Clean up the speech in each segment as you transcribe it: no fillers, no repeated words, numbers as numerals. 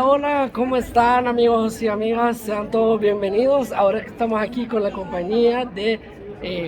Hola, ¿cómo están amigos y amigas? Sean todos bienvenidos. Ahora que estamos aquí con la compañía de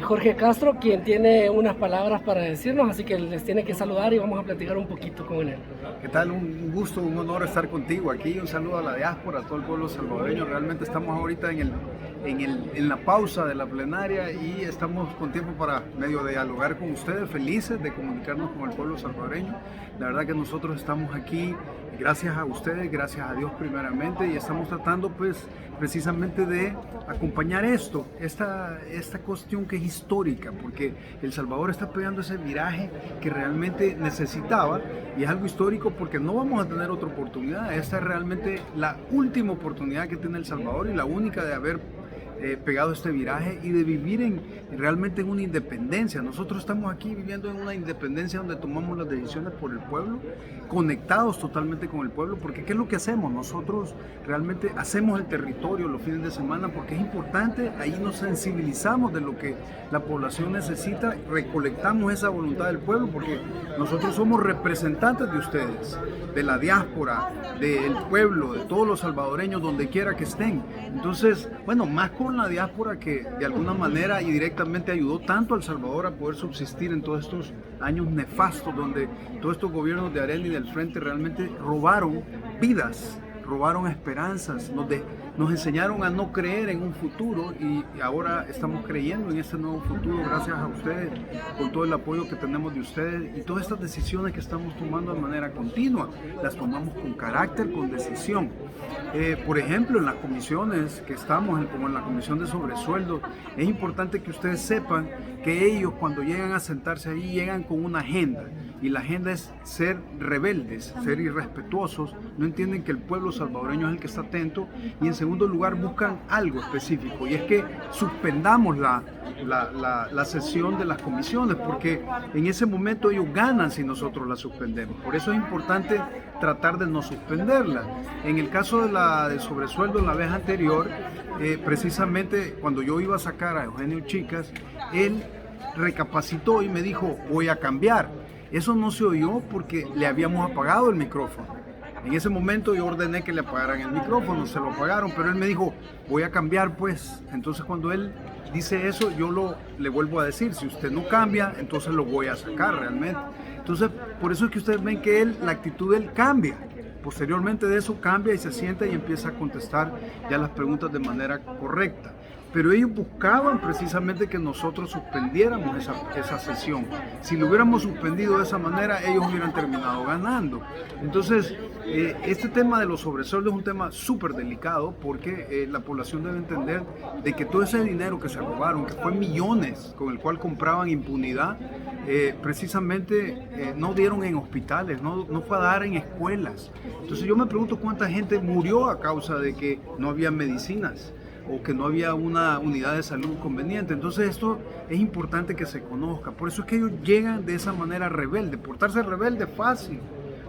Jorge Castro, quien tiene unas palabras para decirnos, así que les tiene que saludar y vamos a platicar un poquito con él. ¿Qué tal? Un gusto, un honor estar contigo aquí. Un saludo a la diáspora, a todo el pueblo salvadoreño. Realmente estamos ahorita en la pausa de la plenaria y estamos con tiempo para medio dialogar con ustedes, felices de comunicarnos con el pueblo salvadoreño. La verdad que nosotros estamos aquí gracias a ustedes, gracias a Dios primeramente, y estamos tratando pues precisamente de acompañar esta cuestión que es histórica, porque El Salvador está pegando ese viraje que realmente necesitaba, y es algo histórico porque no vamos a tener otra oportunidad. Esta es realmente la última oportunidad que tiene El Salvador y la única de haber pegado este viraje y de vivir realmente en una independencia. Nosotros estamos aquí viviendo en una independencia donde tomamos las decisiones por el pueblo, conectados totalmente con el pueblo, porque ¿qué es lo que hacemos? Nosotros realmente hacemos el territorio los fines de semana porque es importante, ahí nos sensibilizamos de lo que la población necesita, recolectamos esa voluntad del pueblo porque nosotros somos representantes de ustedes, de la diáspora, del pueblo, de todos los salvadoreños, donde quiera que estén. Entonces, bueno, más con la diáspora que de alguna manera y directamente ayudó tanto a El Salvador a poder subsistir en todos estos años nefastos donde todos estos gobiernos de Arena y del Frente realmente robaron vidas, robaron esperanzas, nos enseñaron a no creer en un futuro y ahora estamos creyendo en este nuevo futuro gracias a ustedes, con todo el apoyo que tenemos de ustedes, y todas estas decisiones que estamos tomando de manera continua, las tomamos con carácter, con decisión. Por ejemplo, en las comisiones que estamos, como en la comisión de sobresueldos, es importante que ustedes sepan que ellos cuando llegan a sentarse ahí llegan con una agenda, y la agenda es ser rebeldes, ser irrespetuosos, no entienden que el pueblo salvadoreño es el que está atento, y en segundo lugar buscan algo específico, y es que suspendamos la sesión de las comisiones, porque en ese momento ellos ganan si nosotros la suspendemos. Por eso es importante tratar de no suspenderla. En el caso de la de sobresueldo la vez anterior, precisamente cuando yo iba a sacar a Eugenio Chicas, él recapacitó y me dijo, voy a cambiar. Eso no se oyó porque le habíamos apagado el micrófono. En ese momento yo ordené que le apagaran el micrófono, se lo apagaron, pero él me dijo, voy a cambiar pues. Entonces cuando él dice eso, yo le vuelvo a decir, si usted no cambia, entonces lo voy a sacar realmente. Entonces, por eso es que ustedes ven que la actitud de él cambia. Posteriormente de eso cambia y se sienta y empieza a contestar ya las preguntas de manera correcta. Pero ellos buscaban precisamente que nosotros suspendiéramos esa sesión. Si lo hubiéramos suspendido de esa manera, ellos hubieran terminado ganando. Entonces, este tema de los sobresueldos es un tema súper delicado porque la población debe entender de que todo ese dinero que se robaron, que fue millones con el cual compraban impunidad, precisamente no dieron en hospitales, no fue a dar en escuelas. Entonces yo me pregunto cuánta gente murió a causa de que no había medicinas o que no había una unidad de salud conveniente. Entonces esto es importante que se conozca. Por eso es que ellos llegan de esa manera rebelde. Portarse rebelde es fácil,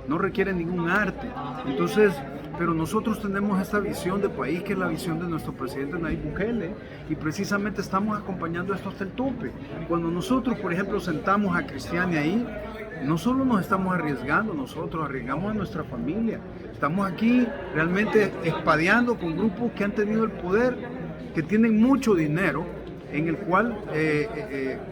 no requiere ningún arte. Entonces, pero nosotros tenemos esta visión de país que es la visión de nuestro presidente Nayib Bukele, y precisamente estamos acompañando esto hasta el tope. Cuando nosotros, por ejemplo, sentamos a Cristiane ahí, no solo nos estamos arriesgando, nosotros arriesgamos a nuestra familia. Estamos aquí realmente espadeando con grupos que han tenido el poder, que tienen mucho dinero, en el cual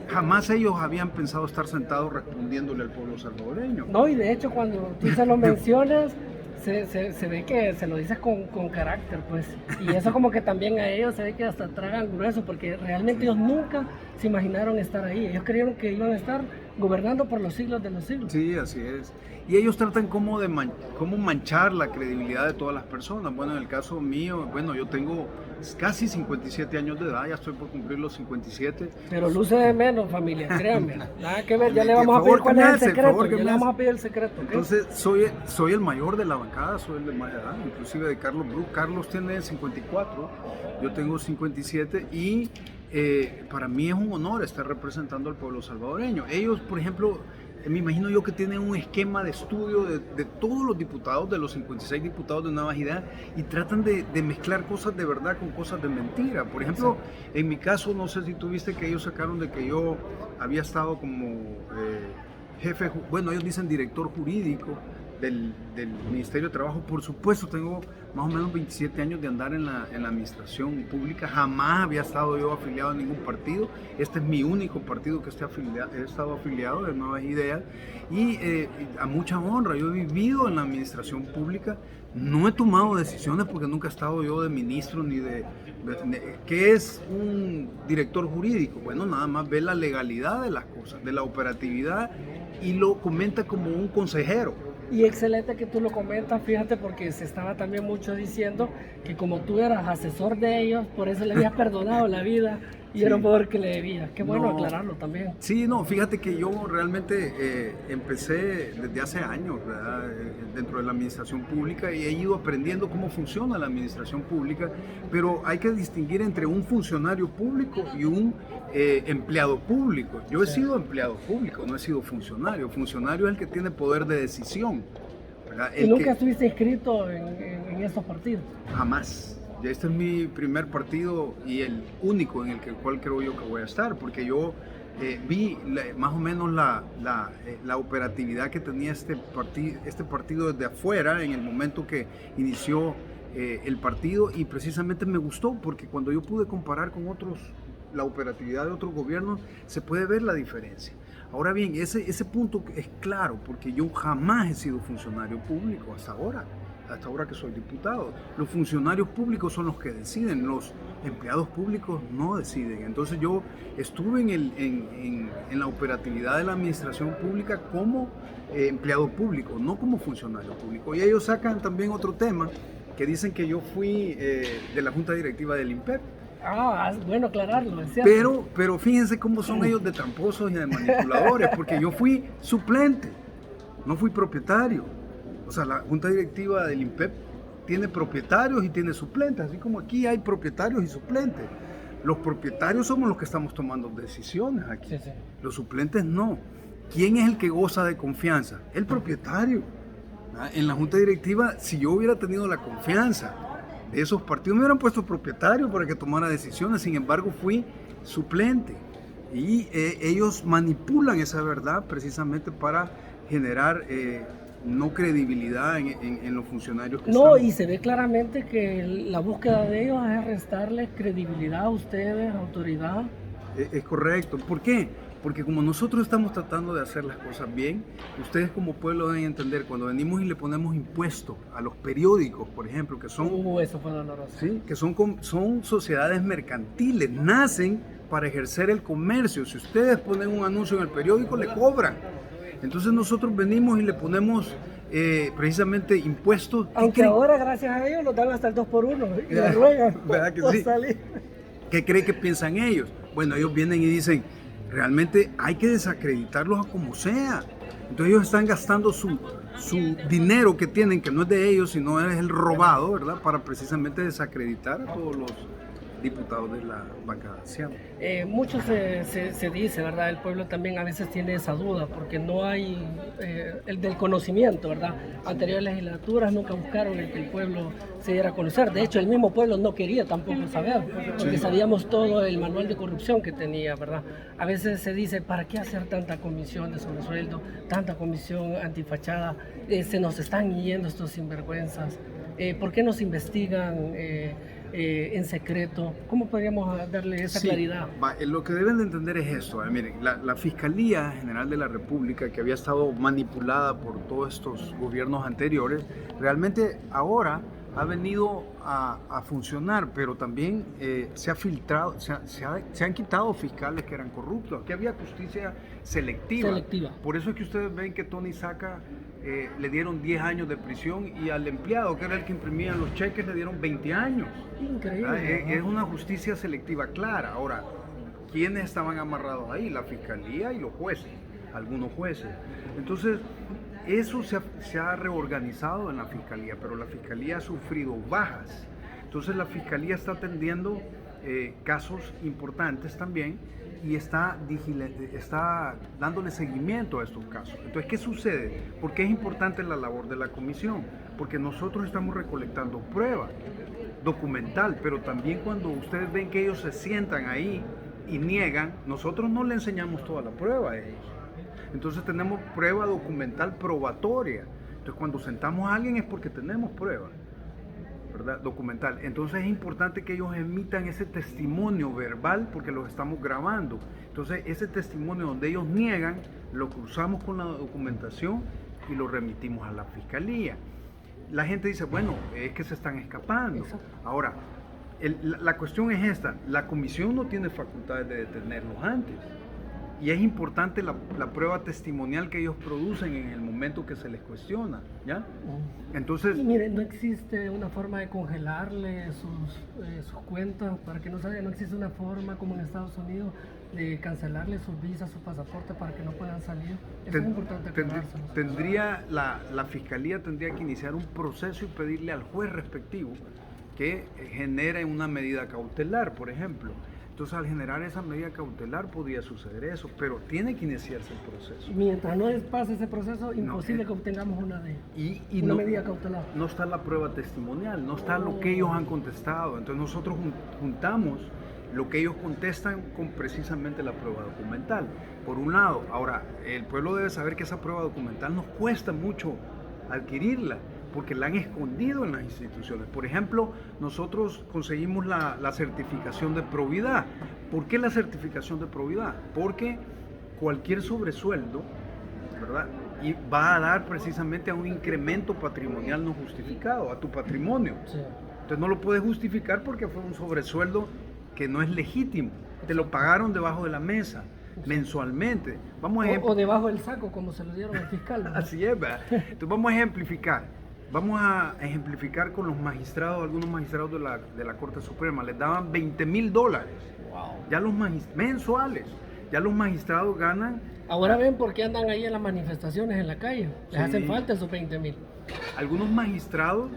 jamás ellos habían pensado estar sentados respondiéndole al pueblo salvadoreño. No, y de hecho cuando tú se lo mencionas, se ve que se lo dices con carácter, pues. Y eso como que también a ellos se ve que hasta tragan grueso, porque realmente ellos nunca se imaginaron estar ahí. Ellos creyeron que iban a estar gobernando por los siglos de los siglos. Sí, así es. Y ellos tratan como de cómo manchar la credibilidad de todas las personas. Bueno, en el caso mío, bueno, yo tengo casi 57 años de edad, ya estoy por cumplir los 57. Pero luce de menos, familia, créanme. Nada que ver, ya le vamos a pedir cuál es el secreto. Ya le vamos a pedir el secreto. ¿Okay? Entonces, soy el mayor de la bancada, soy el de más edad, inclusive de Carlos Bru. Carlos tiene 54, yo tengo 57 y para mí es un honor estar representando al pueblo salvadoreño. Ellos, por ejemplo, me imagino yo que tienen un esquema de estudio de todos los diputados, de los 56 diputados de Nuevas Ideas, y tratan de mezclar cosas de verdad con cosas de mentira. Por ejemplo, en mi caso, no sé si tú viste que ellos sacaron de que yo había estado como jefe, bueno, ellos dicen director jurídico del Ministerio de Trabajo. Por supuesto, tengo más o menos 27 años de andar en la administración pública. Jamás había estado yo afiliado a ningún partido. Este es mi único partido que he estado afiliado, de Nuevas Ideas. Y a mucha honra, yo he vivido en la administración pública. No he tomado decisiones porque nunca he estado yo de ministro ni ¿qué es un director jurídico? Bueno, nada más ve la legalidad de las cosas, de la operatividad, y lo comenta como un consejero. Y excelente que tú lo comentas, fíjate, porque se estaba también mucho diciendo que como tú eras asesor de ellos, por eso le habías perdonado la vida y Sí. era un poder que le debías. Qué bueno No. aclararlo también. Sí, no, fíjate que yo realmente empecé desde hace años, ¿verdad? Dentro de la administración pública, y he ido aprendiendo cómo funciona la administración pública, pero hay que distinguir entre un funcionario público y un empleado público. Yo he sido empleado público, no he sido funcionario. Funcionario es el que tiene poder de decisión, ¿verdad? ¿Y nunca estuviste inscrito en esos partidos? Jamás. Este es mi primer partido y el único en el cual creo yo que voy a estar, porque yo vi más o menos la operatividad que tenía este partido desde afuera en el momento que inició el partido, y precisamente me gustó porque cuando yo pude comparar con otros, la operatividad de otros gobiernos, se puede ver la diferencia. Ahora bien, ese punto es claro, porque yo jamás he sido funcionario público hasta ahora que soy diputado. Los funcionarios públicos son los que deciden, los empleados públicos no deciden. Entonces yo estuve en la operatividad de la administración pública como empleado público, no como funcionario público. Y ellos sacan también otro tema, que dicen que yo fui de la junta directiva del INPEP. Ah, bueno aclararlo, es cierto. Pero fíjense cómo son ellos de tramposos y de manipuladores, porque yo fui suplente, no fui propietario. O sea, la junta directiva del INPEP tiene propietarios y tiene suplentes, así como aquí hay propietarios y suplentes. Los propietarios somos los que estamos tomando decisiones aquí. Sí, sí. Los suplentes no. ¿Quién es el que goza de confianza? El propietario. En la junta directiva, si yo hubiera tenido la confianza de esos partidos, me hubieran puesto propietario para que tomara decisiones. Sin embargo, fui suplente. Y ellos manipulan esa verdad precisamente para generar no credibilidad en los funcionarios que No, están. y se ve claramente que la búsqueda de ellos es restarles credibilidad a ustedes, autoridad. Es correcto. ¿Por qué? Porque como nosotros estamos tratando de hacer las cosas bien, ustedes como pueblo deben entender, cuando venimos y le ponemos impuestos a los periódicos, por ejemplo, que son, Eso fue doloroso. ¿sí? Que son sociedades mercantiles, nacen para ejercer el comercio. Si ustedes ponen un anuncio en el periódico, le cobran. Entonces nosotros venimos y le ponemos precisamente impuestos. Aunque ahora, gracias a ellos, nos dan hasta el 2x1 y la ruegan ¿Verdad que por sí? salir. ¿Qué cree que piensan ellos? Bueno, ellos vienen y dicen, realmente hay que desacreditarlos a como sea. Entonces ellos están gastando su dinero que tienen, que no es de ellos, sino es el robado, ¿verdad? Para precisamente desacreditar a todos los diputados de la bancada. Mucho se dice, ¿verdad? El pueblo también a veces tiene esa duda porque no hay el del conocimiento, ¿verdad? Anteriores legislaturas nunca buscaron el que el pueblo se diera a conocer. De hecho, el mismo pueblo no quería tampoco saber, porque sabíamos todo el manual de corrupción que tenía, ¿verdad? A veces se dice, ¿para qué hacer tanta comisión de sobresueldo, tanta comisión antifachada? Se nos están yendo estos sinvergüenzas. ¿Por qué nos investigan en secreto? ¿Cómo podríamos darle esa claridad? Lo que deben de entender es esto. Miren, la Fiscalía General de la República, que había estado manipulada por todos estos gobiernos anteriores, realmente ahora ha venido a funcionar, pero también se ha filtrado, se han quitado fiscales que eran corruptos. Aquí había justicia selectiva. Por eso es que ustedes ven que Tony Saca le dieron 10 años de prisión, y al empleado, que era el que imprimía los cheques, le dieron 20 años. Increíble. Es una justicia selectiva clara. Ahora, ¿quiénes estaban amarrados ahí? La Fiscalía y los jueces, algunos jueces. Entonces, eso se ha reorganizado en la Fiscalía, pero la Fiscalía ha sufrido bajas. Entonces la Fiscalía está atendiendo casos importantes también, y está dándole seguimiento a estos casos. Entonces, ¿qué sucede? ¿Por qué es importante la labor de la comisión? Porque nosotros estamos recolectando prueba documental, pero también cuando ustedes ven que ellos se sientan ahí y niegan, nosotros no le enseñamos toda la prueba a ellos. Entonces tenemos prueba documental probatoria Entonces, cuando sentamos a alguien es porque tenemos prueba, ¿verdad? Documental. Entonces es importante que ellos emitan ese testimonio verbal porque los estamos grabando. Entonces ese testimonio donde ellos niegan, lo cruzamos con la documentación y lo remitimos a la fiscalía. La gente dice, bueno, es que se están escapando. Ahora, la cuestión es esta, la comisión no tiene facultades de detenerlos antes. Y es importante la prueba testimonial que ellos producen en el momento que se les cuestiona, ¿ya? Entonces... Y miren, no existe una forma de congelarle sus cuentas para que no salga, no existe una forma como en Estados Unidos de cancelarle sus visas, su pasaporte para que no puedan salir. Eso es importante aclarárselo. Tendría, la fiscalía tendría que iniciar un proceso y pedirle al juez respectivo que genere una medida cautelar, por ejemplo. Entonces, al generar esa medida cautelar podría suceder eso, pero tiene que iniciarse el proceso. Mientras no pase ese proceso, imposible que obtengamos una medida cautelar. No está la prueba testimonial, no está lo que ellos han contestado. Entonces, nosotros juntamos lo que ellos contestan con precisamente la prueba documental. Por un lado, ahora, el pueblo debe saber que esa prueba documental nos cuesta mucho adquirirla, porque la han escondido en las instituciones. Por ejemplo, nosotros conseguimos la certificación de probidad. ¿Por qué la certificación de probidad? Porque cualquier sobresueldo, ¿verdad?, y va a dar precisamente a un incremento patrimonial no justificado, a tu patrimonio. Sí. Entonces no lo puedes justificar porque fue un sobresueldo que no es legítimo. Te lo pagaron debajo de la mesa, mensualmente. O debajo del saco, como se lo dieron al fiscal, ¿no? Así es, ¿verdad? Entonces vamos a ejemplificar. Vamos a ejemplificar con los magistrados, algunos magistrados de la Corte Suprema. Les daban $20,000. Wow. Ya los mensuales. Ya los magistrados ganan. Ahora ven por qué andan ahí en las manifestaciones en la calle. Les hacen falta esos 20,000. Algunos magistrados,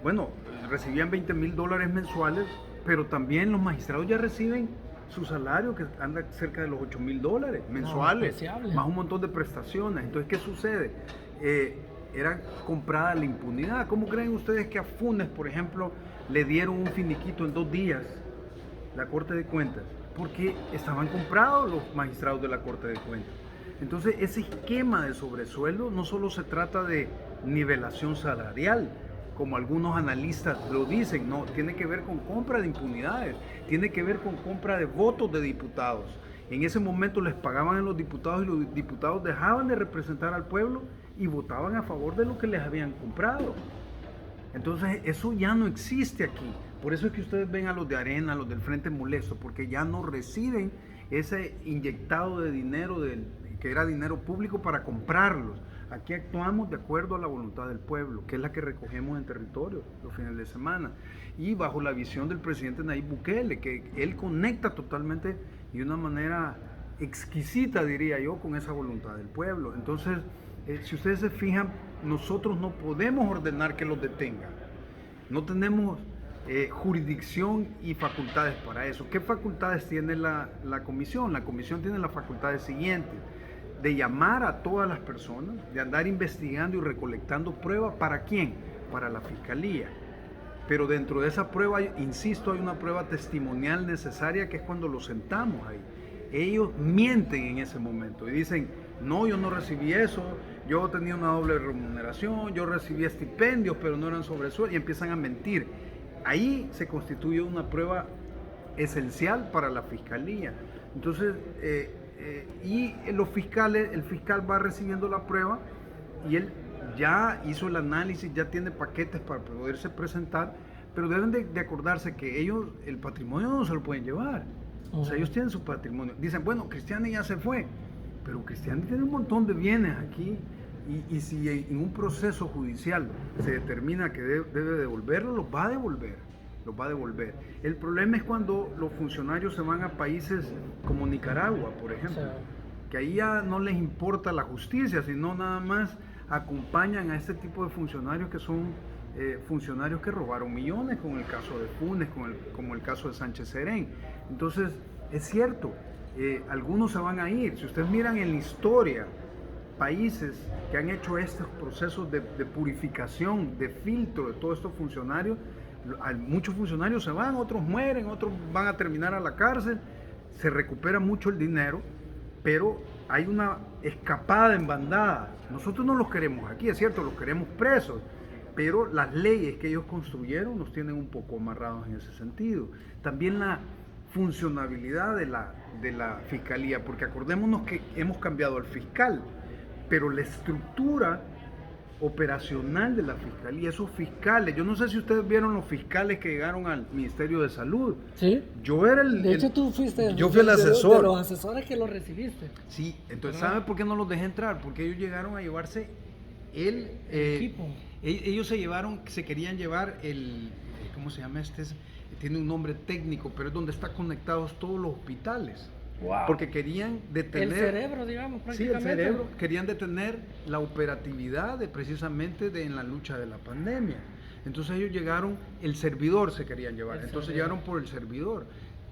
bueno, recibían $20,000 mensuales, pero también los magistrados ya reciben su salario, que anda cerca de los $8,000 mensuales, más un montón de prestaciones. Entonces, ¿qué sucede? Era comprada la impunidad. ¿Cómo creen ustedes que a Funes, por ejemplo, le dieron un finiquito en 2 días la Corte de Cuentas? Porque estaban comprados los magistrados de la Corte de Cuentas. Entonces, ese esquema de sobresueldo no solo se trata de nivelación salarial, como algunos analistas lo dicen, no, tiene que ver con compra de impunidades, tiene que ver con compra de votos de diputados. En ese momento les pagaban a los diputados y los diputados dejaban de representar al pueblo y votaban a favor de lo que les habían comprado. Entonces eso ya no existe aquí. Por eso es que ustedes ven a los de Arena, a los del Frente Molesto, porque ya no reciben ese inyectado de dinero que era dinero público para comprarlos. Aquí actuamos de acuerdo a la voluntad del pueblo, que es la que recogemos en territorio los fines de semana, y bajo la visión del presidente Nayib Bukele, que él conecta totalmente de una manera exquisita, diría yo, con esa voluntad del pueblo. Entonces, si ustedes se fijan, nosotros no podemos ordenar que los detengan. No tenemos jurisdicción y facultades para eso. ¿Qué facultades tiene la comisión? La comisión tiene las facultades siguientes: de llamar a todas las personas, de andar investigando y recolectando pruebas. ¿Para quién? Para la fiscalía. Pero dentro de esa prueba, insisto, hay una prueba testimonial necesaria, que es cuando los sentamos ahí. Ellos mienten en ese momento y dicen: no, yo no recibí eso, yo tenía una doble remuneración, yo recibía estipendios, pero no eran sobresueldos, y empiezan a mentir. Ahí se constituye una prueba esencial para la fiscalía. Entonces, y el fiscal va recibiendo la prueba y él ya hizo el análisis, ya tiene paquetes para poderse presentar, pero deben de acordarse que ellos el patrimonio no se lo pueden llevar. O sea, ellos tienen su patrimonio. Dicen, bueno, Cristiani ya se fue, pero Cristiani tiene un montón de bienes aquí, y si en un proceso judicial se determina que debe devolverlo, los va a devolver. El problema es cuando los funcionarios se van a países como Nicaragua, por ejemplo, que ahí ya no les importa la justicia, sino nada más acompañan a este tipo de funcionarios que son funcionarios que robaron millones, como el caso de Funes, como el caso de Sánchez Serén. Entonces, es cierto, algunos se van a ir. Si ustedes miran en la historia, países que han hecho estos procesos de purificación, de filtro de todos estos funcionarios, muchos funcionarios se van, otros mueren, otros van a terminar a la cárcel, se recupera mucho el dinero, pero hay una escapada en bandada. Nosotros no los queremos aquí, es cierto, los queremos presos, pero las leyes que ellos construyeron nos tienen un poco amarrados en ese sentido. También la funcionabilidad de la fiscalía, porque acordémonos que hemos cambiado al fiscal, pero la estructura operacional de la fiscalía, esos fiscales, yo no sé si ustedes vieron los fiscales que llegaron al Ministerio de Salud. Sí. Yo era De hecho, tú fuiste yo fui el asesor. de los asesores que lo recibiste. Sí, entonces ¿sabe por qué no los dejé entrar? Porque ellos llegaron a llevarse el equipo. Ellos se querían llevar ¿cómo se llama este? Tiene un nombre técnico, pero es donde están conectados todos los hospitales. Wow. Porque querían detener... El cerebro, digamos, prácticamente. Sí, el cerebro. Querían detener la operatividad precisamente en la lucha de la pandemia. Entonces ellos llegaron, el servidor se querían llevar. Entonces llegaron por el servidor,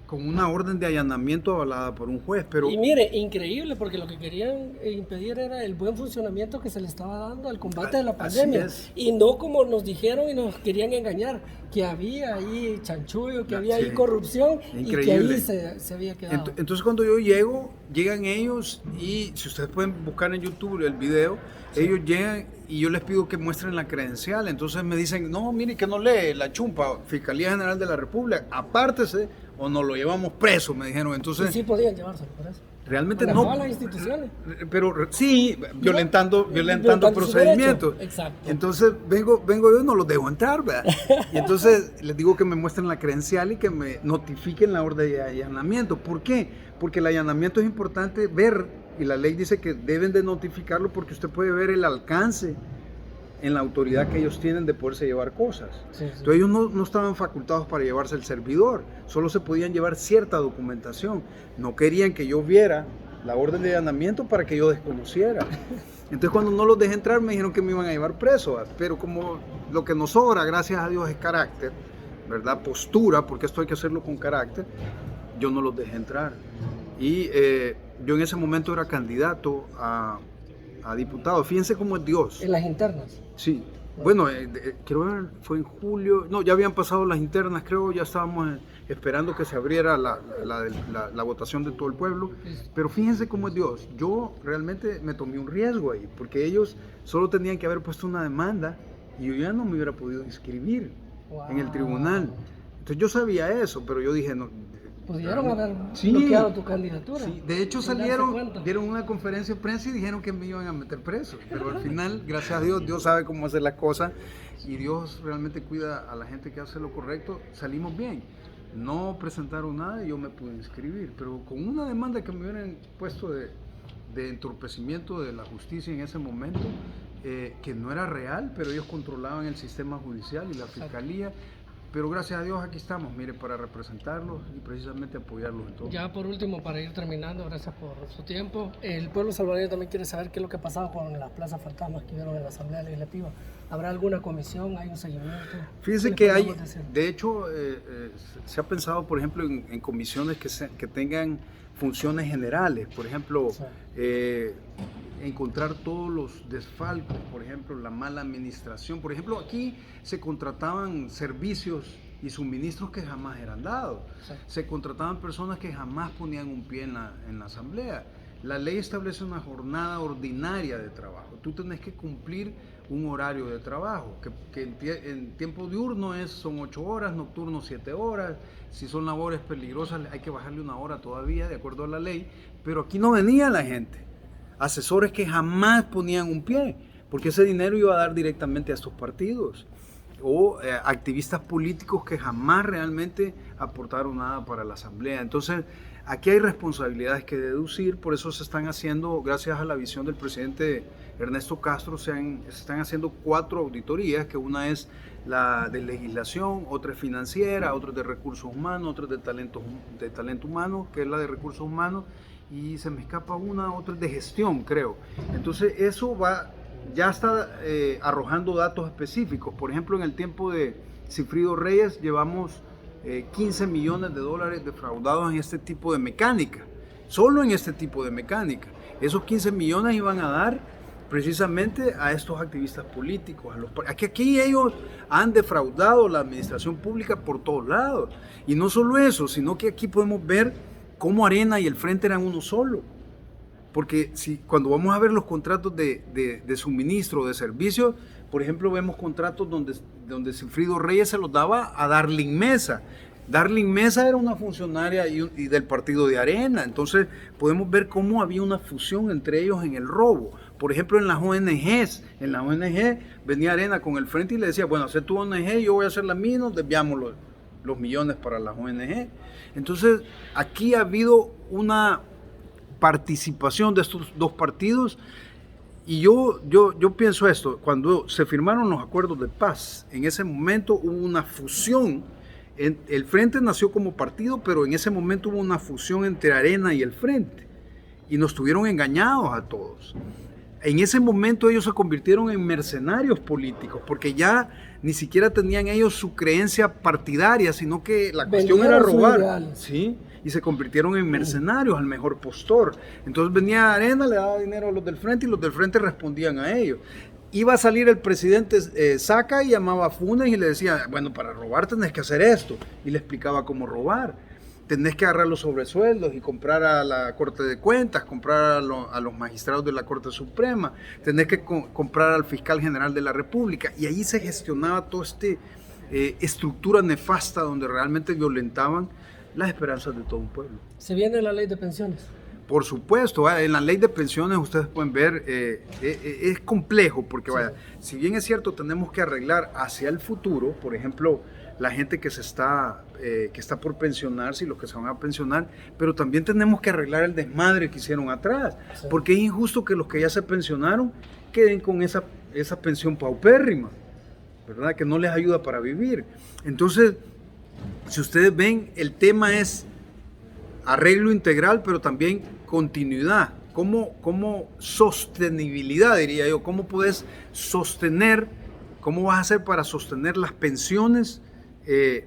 con una orden de allanamiento avalada por un juez. Pero... Y mire, increíble, porque lo que querían impedir era el buen funcionamiento que se le estaba dando al combate de la pandemia. Y no como nos dijeron y nos querían engañar, que había ahí chanchullo, que había ahí corrupción. Increíble. Y que ahí se había quedado. Entonces cuando yo llegan ellos, y si ustedes pueden buscar en YouTube el video, ellos llegan y yo les pido que muestren la credencial. Entonces me dicen, no, mire que no lee la chumpa, Fiscalía General de la República, apártese o nos lo llevamos preso, me dijeron. Entonces, sí podían llevárselo por eso. Realmente no. Todas las instituciones. Pero sí, violentando procedimientos. Exacto. Entonces vengo yo y no los dejo entrar, ¿verdad? Y entonces les digo que me muestren la credencial y que me notifiquen la orden de allanamiento. ¿Por qué? Porque el allanamiento es importante ver, y la ley dice que deben de notificarlo porque usted puede ver el alcance en la autoridad que ellos tienen de poderse llevar cosas. Sí. Entonces ellos no estaban facultados para llevarse el servidor, solo se podían llevar cierta documentación. No querían que yo viera la orden de allanamiento para que yo desconociera. Entonces cuando no los dejé entrar me dijeron que me iban a llevar preso, pero como lo que nos sobra, gracias a Dios, es carácter, ¿verdad? Postura, porque esto hay que hacerlo con carácter, yo no los dejé entrar. Y yo en ese momento era candidato a diputado. Fíjense cómo es Dios. ¿En las internas? Sí. Bueno, creo que fue en julio. No, ya habían pasado las internas, creo. Ya estábamos esperando que se abriera la votación de todo el pueblo. Pero fíjense cómo es Dios. Yo realmente me tomé un riesgo ahí, porque ellos solo tenían que haber puesto una demanda y yo ya no me hubiera podido inscribir en el tribunal. Entonces yo sabía eso, pero yo dije, no. Pudieron haber bloqueado tu candidatura. Sí, de hecho dieron una conferencia de prensa y dijeron que me iban a meter preso. Pero al final, gracias a Dios, Dios sabe cómo hacer las cosas y Dios realmente cuida a la gente que hace lo correcto. Salimos bien. No presentaron nada y yo me pude inscribir. Pero con una demanda que me hubieran puesto de entorpecimiento de la justicia en ese momento, que no era real, pero ellos controlaban el sistema judicial y la fiscalía. Pero gracias a Dios aquí estamos, mire, para representarlos y precisamente apoyarlos en todo. Ya por último, para ir terminando, gracias por su tiempo. El pueblo salvadoreño también quiere saber qué es lo que ha pasado con las plazas fantasmas que vieron en la Asamblea Legislativa. ¿Habrá alguna comisión? ¿Hay un seguimiento? Fíjense que hay, de hecho, se ha pensado, por ejemplo, en comisiones que tengan funciones generales. Por ejemplo, sí. Encontrar todos los desfalcos, por ejemplo, la mala administración. Por ejemplo, aquí se contrataban servicios y suministros que jamás eran dados. Sí. Se contrataban personas que jamás ponían un pie en la asamblea. La ley establece una jornada ordinaria de trabajo. Tú tenés que cumplir un horario de trabajo, que en tiempo diurno son 8 horas, nocturno 7 horas. Si son labores peligrosas hay que bajarle 1 hora todavía, de acuerdo a la ley. Pero aquí no venía la gente. Asesores que jamás ponían un pie, porque ese dinero iba a dar directamente a estos partidos, o activistas políticos que jamás realmente aportaron nada para la asamblea. Entonces, aquí hay responsabilidades que deducir, por eso se están haciendo, gracias a la visión del presidente Ernesto Castro, se están haciendo 4 auditorías, que una es la de legislación, otra es financiera, otra es de recursos humanos, otra es de talento humano, que es la de recursos humanos, y se me escapa otra de gestión, creo. Entonces eso ya está arrojando datos específicos. Por ejemplo, en el tiempo de Sigfrido Reyes llevamos 15 millones de dólares defraudados en este tipo de mecánica, solo en este tipo de mecánica. Esos 15 millones iban a dar precisamente a estos activistas políticos. Aquí ellos han defraudado la administración pública por todos lados. Y no solo eso, sino que aquí podemos ver cómo Arena y el Frente eran uno solo. Porque cuando vamos a ver los contratos de suministro, de servicio, por ejemplo, vemos contratos donde Sigfrido Reyes se los daba a Darling Mesa. Darling Mesa era una funcionaria y del partido de Arena, entonces podemos ver cómo había una fusión entre ellos en el robo. Por ejemplo, en las ONGs, venía Arena con el frente y le decía, bueno, haz tu ONG, yo voy a hacer la mía, nos desviamos los millones para las ONG. Entonces, aquí ha habido una participación de estos dos partidos y yo pienso esto, cuando se firmaron los acuerdos de paz, en ese momento hubo una fusión. El Frente nació como partido, pero en ese momento hubo una fusión entre Arena y el Frente y nos tuvieron engañados a todos. En ese momento ellos se convirtieron en mercenarios políticos porque ya ni siquiera tenían ellos su creencia partidaria, sino que la cuestión era robar, ¿sí? Y se convirtieron en mercenarios al mejor postor. Entonces venía Arena, le daba dinero a los del Frente y los del Frente respondían a ellos. Iba a salir el presidente Saca y llamaba a Funes y le decía, bueno, para robar tenés que hacer esto. Y le explicaba cómo robar. Tenés que agarrar los sobresueldos y comprar a la Corte de Cuentas, comprar a los magistrados de la Corte Suprema, tenés que comprar al fiscal general de la República. Y ahí se gestionaba toda esta estructura nefasta donde realmente violentaban las esperanzas de todo un pueblo. Se viene la ley de pensiones. Por supuesto, en la ley de pensiones ustedes pueden ver, es complejo porque vaya, si bien es cierto tenemos que arreglar hacia el futuro, por ejemplo, la gente que está por pensionarse y los que se van a pensionar, pero también tenemos que arreglar el desmadre que hicieron atrás, porque es injusto que los que ya se pensionaron queden con esa pensión paupérrima, ¿verdad? Que no les ayuda para vivir. Entonces, si ustedes ven, el tema es arreglo integral, pero también continuidad, como sostenibilidad, diría yo, cómo puedes sostener, cómo vas a hacer para sostener las pensiones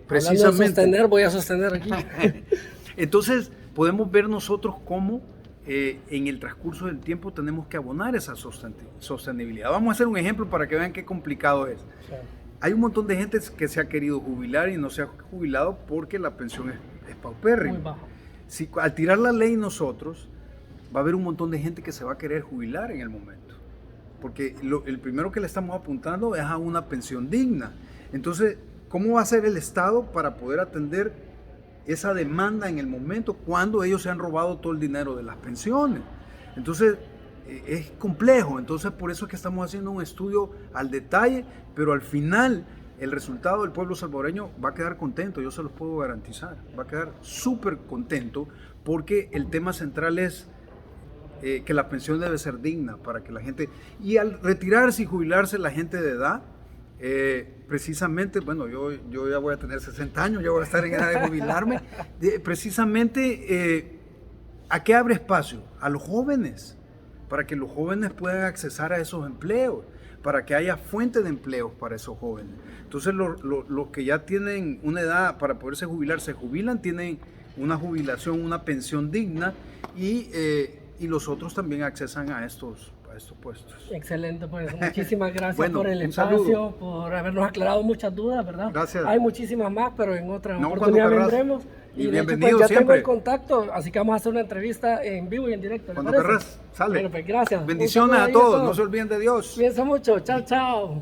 precisamente. Hablando de sostener, voy a sostener aquí. Entonces, podemos ver nosotros cómo en el transcurso del tiempo tenemos que abonar esa sostenibilidad. Vamos a hacer un ejemplo para que vean qué complicado es. Claro. Hay un montón de gente que se ha querido jubilar y no se ha jubilado porque la pensión es paupérrima. Muy baja. Si al tirar la ley nosotros, va a haber un montón de gente que se va a querer jubilar en el momento. Porque el primero que le estamos apuntando es a una pensión digna. Entonces, ¿cómo va a ser el Estado para poder atender esa demanda en el momento cuando ellos se han robado todo el dinero de las pensiones? Entonces, es complejo. Entonces, por eso es que estamos haciendo un estudio al detalle, pero al final el resultado del pueblo salvadoreño va a quedar contento, yo se los puedo garantizar, va a quedar súper contento porque el tema central es que la pensión debe ser digna para que la gente, y al retirarse y jubilarse la gente de edad, precisamente, bueno, yo ya voy a tener 60 años, ya voy a estar en edad de jubilarme, precisamente, ¿a qué abre espacio? A los jóvenes, para que los jóvenes puedan accesar a esos empleos, para que haya fuente de empleos para esos jóvenes. Entonces los que ya tienen una edad para poderse jubilar, se jubilan, tienen una jubilación, una pensión digna y los otros también accesan a estos puestos. Excelente, pues muchísimas gracias por el espacio, por habernos aclarado muchas dudas, ¿verdad? Gracias. Hay muchísimas más, pero en otra oportunidad vendremos. Y bienvenido pues, ya siempre. tengo el contacto, así que vamos a hacer una entrevista en vivo y en directo. Cuando querrás, sale. Bueno, pues gracias. Bendiciones a todos, no se olviden de Dios. Cuídense mucho, chao, chao.